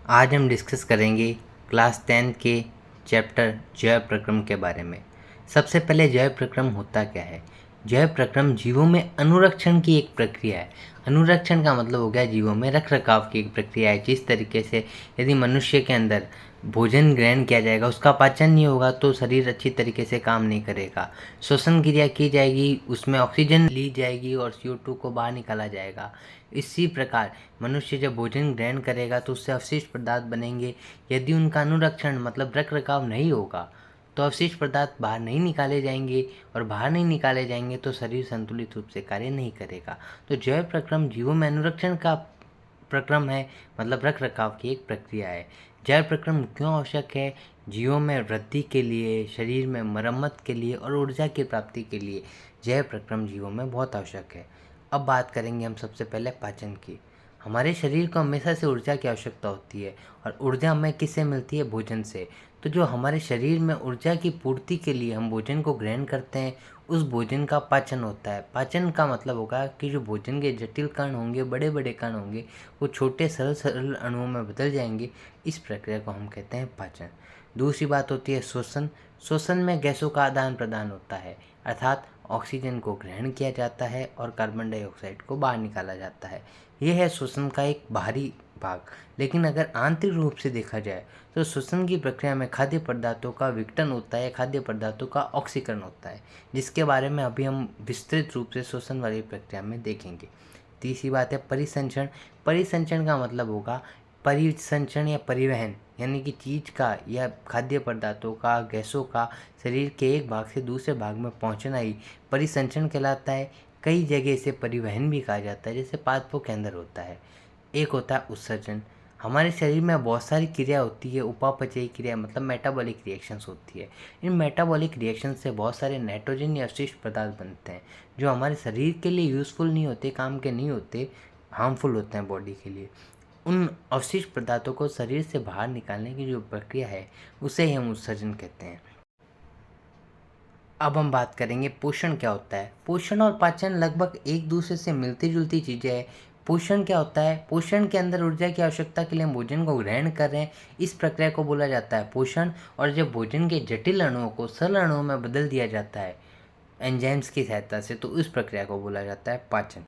आज हम डिस्कस करेंगे क्लास 10 के चैप्टर जैव प्रक्रम के बारे में। सबसे पहले जैव प्रक्रम होता क्या है? जैव प्रक्रम जीवों में अनुरक्षण की एक प्रक्रिया है। अनुरक्षण का मतलब हो गया जीवों में रख रखाव की एक प्रक्रिया है। जिस तरीके से यदि मनुष्य के अंदर भोजन ग्रहण किया जाएगा, उसका पाचन नहीं होगा तो शरीर अच्छी तरीके से काम नहीं करेगा। श्वसन क्रिया की जाएगी, उसमें ऑक्सीजन ली जाएगी और CO2 को बाहर निकाला जाएगा। इसी प्रकार मनुष्य जब भोजन ग्रहण करेगा तो उससे अवशिष्ट पदार्थ बनेंगे। यदि उनका अनुरक्षण मतलब रख रखाव नहीं होगा तो अवशिष्ट पदार्थ बाहर नहीं निकाले जाएंगे, और बाहर नहीं निकाले जाएंगे तो शरीर संतुलित रूप से कार्य नहीं करेगा। तो जैव प्रक्रम जीवों में अनुरक्षण का प्रक्रम है, मतलब रख रखाव की एक प्रक्रिया है। जैव प्रक्रम क्यों आवश्यक है? जीवों में वृद्धि के लिए, शरीर में मरम्मत के लिए और ऊर्जा की प्राप्ति के लिए जैव प्रक्रम जीवों में बहुत आवश्यक है। अब बात करेंगे हम सबसे पहले पाचन की। हमारे शरीर को हमेशा से ऊर्जा की आवश्यकता होती है, और ऊर्जा हमें किससे मिलती है? भोजन से। तो जो हमारे शरीर में ऊर्जा की पूर्ति के लिए हम भोजन को ग्रहण करते हैं, उस भोजन का पाचन होता है। पाचन का मतलब होगा कि जो भोजन के जटिल कण होंगे, बड़े बड़े कण होंगे, वो छोटे सरल सरल अणुओं में बदल जाएंगे। इस प्रक्रिया को हम कहते हैं पाचन। दूसरी बात होती है श्वसन। श्वसन में गैसों का आदान प्रदान होता है, अर्थात ऑक्सीजन को ग्रहण किया जाता है और कार्बन डाइऑक्साइड को बाहर निकाला जाता है। यह है श्वसन का एक बाहरी भाग। लेकिन अगर आंतरिक रूप से देखा जाए तो श्वसन की प्रक्रिया में खाद्य पदार्थों का विघटन होता है, खाद्य पदार्थों का ऑक्सीकरण होता है, जिसके बारे में अभी हम विस्तृत रूप से श्वसन वाली प्रक्रिया में देखेंगे। तीसरी बात है परिसंचरण। परिसंचरण का मतलब होगा परिसंचरण या परिवहन, यानी कि चीज का या खाद्य पदार्थों का, गैसों का शरीर के एक भाग से दूसरे भाग में पहुंचना ही परिसंचरण कहलाता है। कई जगह इसे परिवहन भी कहा जाता है, जैसे पादपों के अंदर होता है। एक होता है उत्सर्जन। हमारे शरीर में बहुत सारी क्रिया होती है, उपापचयी क्रिया मतलब मेटाबॉलिक रिएक्शंस होती है। इन मेटाबॉलिक रिएक्शन से बहुत सारे नाइट्रोजन या अवशिष्ट पदार्थ बनते हैं, जो हमारे शरीर के लिए यूज़फुल नहीं होते, काम के नहीं होते, हार्मफुल होते हैं बॉडी के लिए। उन अवशिष्ट पदार्थों को शरीर से बाहर निकालने की जो प्रक्रिया है, उसे ही हम उत्सर्जन कहते हैं। अब हम बात करेंगे पोषण क्या होता है। पोषण और पाचन लगभग एक दूसरे से मिलती जुलती चीज़ें हैं। पोषण क्या होता है? पोषण के अंदर ऊर्जा की आवश्यकता के लिए हम भोजन को ग्रहण कर रहे हैं, इस प्रक्रिया को बोला जाता है पोषण। और जब भोजन के जटिल अणुओं को सरल अणुओं में बदल दिया जाता है एंजाइम्स की सहायता से, तो इस प्रक्रिया को बोला जाता है पाचन।